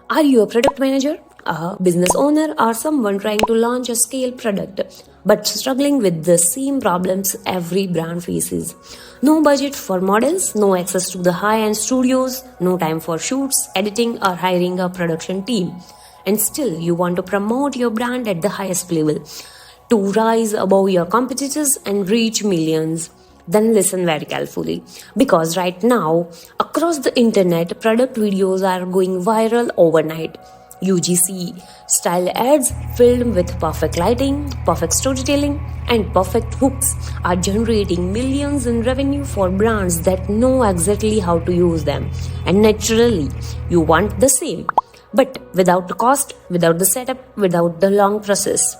Are you a product manager, a business owner, or someone trying to launch a scale product but struggling with the same problems every brand faces? No budget for models, no access to the high end studios, no time for shoots, editing, or hiring a production team. And still, you want to promote your brand at the highest level to rise above your competitors and reach millions. Then listen very carefully because right now, across the internet, product videos are going viral overnight. UGC style ads filled with perfect lighting, perfect storytelling, and perfect hooks are generating millions in revenue for brands that know exactly how to use them. And naturally, you want the same, but without the cost, without the setup, without the long process.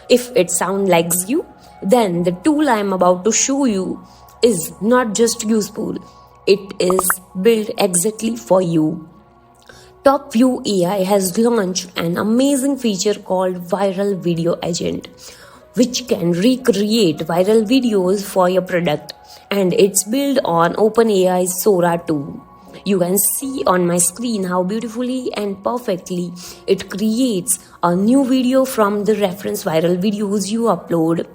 If it sounds like you, then the tool I am about to show you is not just useful, it is built exactly for you. Topview AI has launched an amazing feature called Viral Video Agent, which can recreate viral videos for your product, and it's built on OpenAI's Sora 2. You can see on my screen how beautifully and perfectly it creates a new video from the reference viral videos you upload.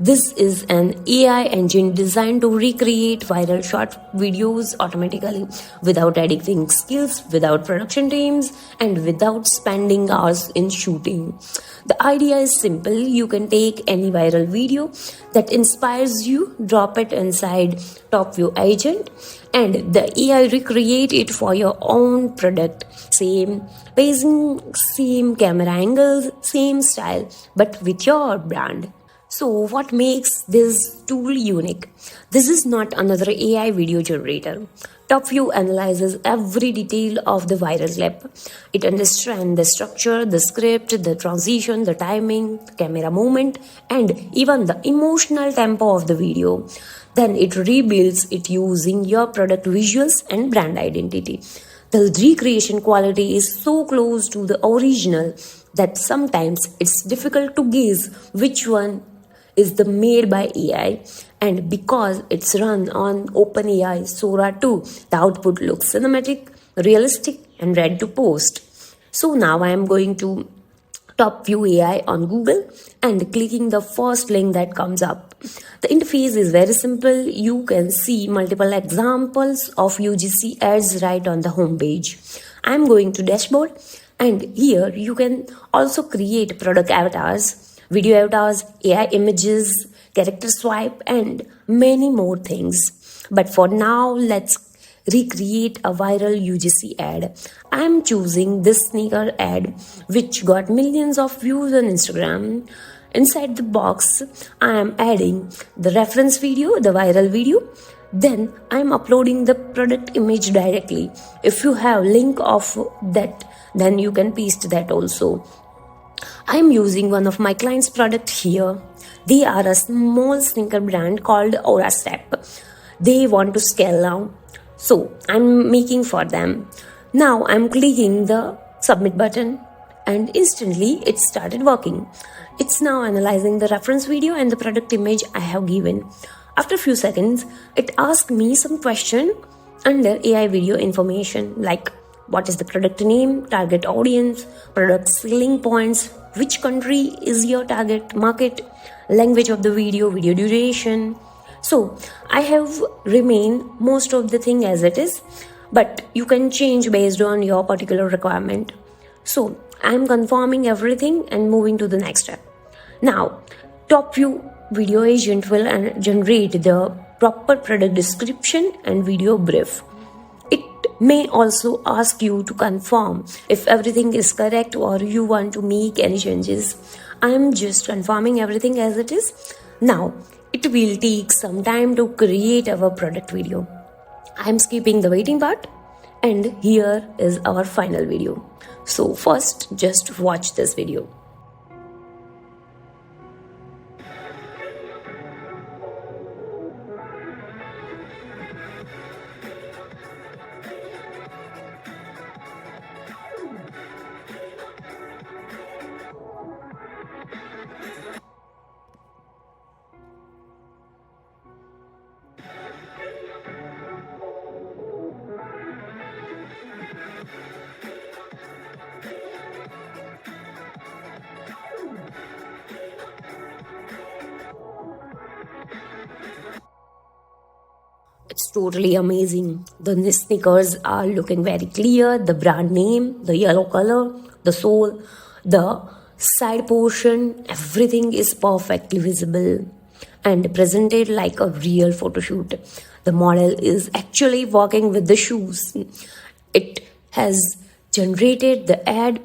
This is an AI engine designed to recreate viral short videos automatically without editing skills, without production teams, and without spending hours in shooting. The idea is simple. You can take any viral video that inspires you, drop it inside TopView Agent, and the AI recreate it for your own product. Same pacing, same camera angles, same style, but with your brand. So, what makes this tool unique? This is not another AI video generator. TopView analyzes every detail of the viral clip. It understands the structure, the script, the transition, the timing, camera movement, and even the emotional tempo of the video. Then it rebuilds it using your product visuals and brand identity. The recreation quality is so close to the original that sometimes it's difficult to guess which one is the made by AI, and because it's run on OpenAI Sora 2, the output looks cinematic, realistic, and ready to post. So now I am going to TopView AI on Google and clicking the first link that comes up. The interface is very simple. You can see multiple examples of UGC ads right on the homepage. I am going to dashboard, and here you can also create product avatars, video avatars, AI images, character swipe, and many more things. But for now, let's recreate a viral UGC ad. I'm choosing this sneaker ad, which got millions of views on Instagram. Inside the box, I am adding the reference video, the viral video. Then I'm uploading the product image directly. If you have link of that, then you can paste that also. I'm using one of my clients' product here. They are a small sneaker brand called Aura Step. They want to scale now. So I'm making for them. Now I'm clicking the submit button and instantly it started working. It's now analyzing the reference video and the product image I have given. After a few seconds, it asked me some question under AI video information like what is the product name, target audience, product selling points, which country is your target market, language of the video, video duration. So I have remained most of the thing as it is, but you can change based on your particular requirement. So I'm confirming everything and moving to the next step. Now, TopView Video Agent will generate the proper product description and video brief. It may also ask you to confirm if everything is correct or you want to make any changes. I am just confirming everything as it is. Now, it will take some time to create our product video. I am skipping the waiting part, and here is our final video. So first, just watch this video. It's totally amazing. The sneakers are looking very clear. The brand name, the yellow color, the sole, the side portion, everything is perfectly visible and presented like a real photo shoot. The model is actually walking with the shoes. It has generated the ad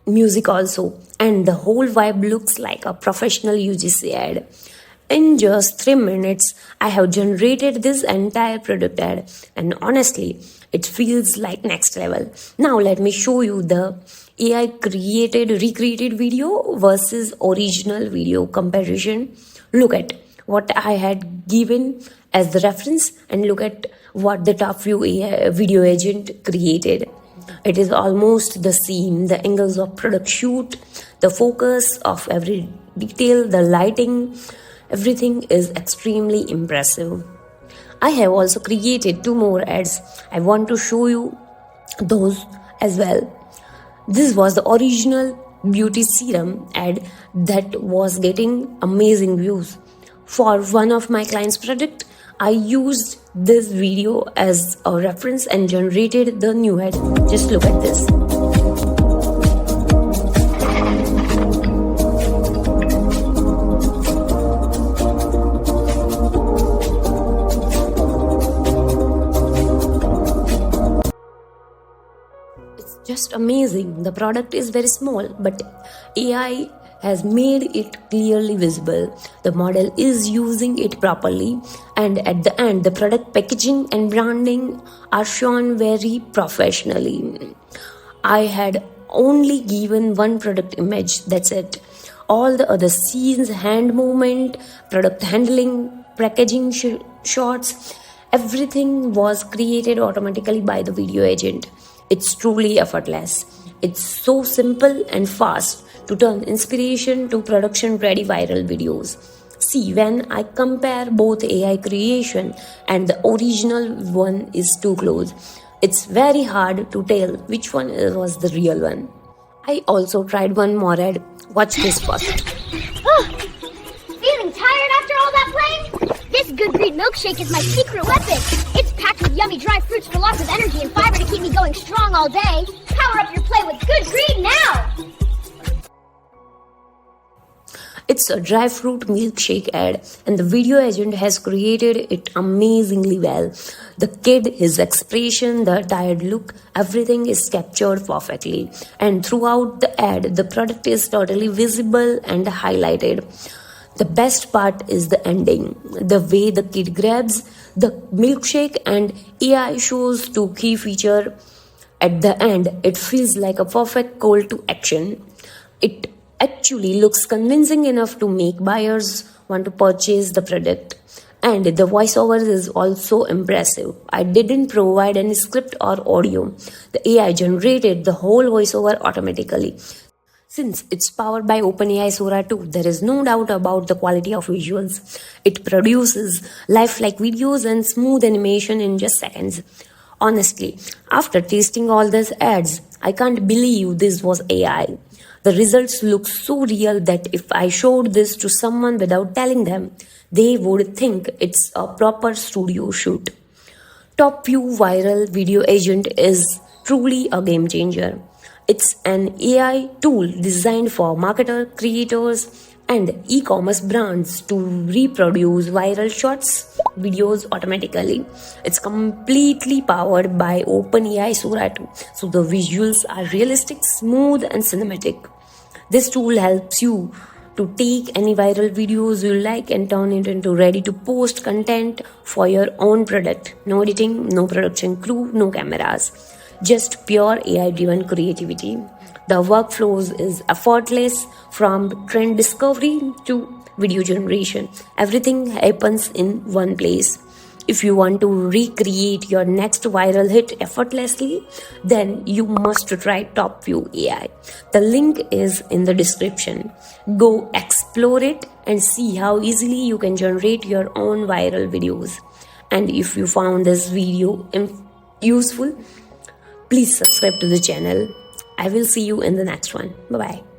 music also, and the whole vibe looks like a professional UGC ad. In just 3 minutes, I have generated this entire product ad, and honestly, it feels like next level. Now, let me show you the AI recreated video versus original video comparison. Look at what I had given as the reference, and look at what the Topview AI video agent created. It is almost the same. The angles of product shoot, the focus of every detail, the lighting, everything is extremely impressive. I have also created 2 more ads. I want to show you those as well. This was the original beauty serum ad that was getting amazing views. For one of my clients' product, I used this video as a reference and generated the new ad. Just look at this. It's just amazing. The product is very small, but AI has made it clearly visible. The model is using it properly, and at the end, the product packaging and branding are shown very professionally. I had only given one product image, that's it. All the other scenes, hand movement, product handling, packaging shots, everything was created automatically by the video agent. It's truly effortless. It's so simple and fast to turn inspiration to production ready viral videos. See, when I compare both AI creation and the original one is too close, it's very hard to tell which one was the real one. I also tried one more ad. Watch this first. Feeling tired after all that playing? This good greed milkshake is my secret weapon. It's packed with yummy dry fruits for lots of energy and fiber to keep me going strong all day. Power up your play with good greed now! It's a dry fruit milkshake ad, and the video agent has created it amazingly well. The kid, his expression, the tired look, everything is captured perfectly. And throughout the ad, the product is totally visible and highlighted. The best part is the ending. The way the kid grabs the milkshake and AI shows 2 key features at the end. It feels like a perfect call to action. It actually looks convincing enough to make buyers want to purchase the product. And the voiceover is also impressive. I didn't provide any script or audio. The AI generated the whole voiceover automatically. Since it's powered by OpenAI Sora 2, there is no doubt about the quality of visuals. It produces lifelike videos and smooth animation in just seconds. Honestly, after tasting all these ads, I can't believe this was AI. The results look so real that if I showed this to someone without telling them, they would think it's a proper studio shoot. Topview Viral Video Agent is truly a game changer. It's an AI tool designed for marketers, creators, and e-commerce brands to reproduce viral shots, videos automatically. It's completely powered by OpenAI Sora 2, so the visuals are realistic, smooth, and cinematic. This tool helps you to take any viral videos you like and turn it into ready to post content for your own product. No editing, no production crew, no cameras. Just pure AI driven creativity. The workflows is effortless from trend discovery to video generation. Everything happens in one place. If you want to recreate your next viral hit effortlessly, then you must try Topview AI. The link is in the description. Go explore it and see how easily you can generate your own viral videos. And if you found this video useful, please subscribe to the channel. I will see you in the next one. Bye bye.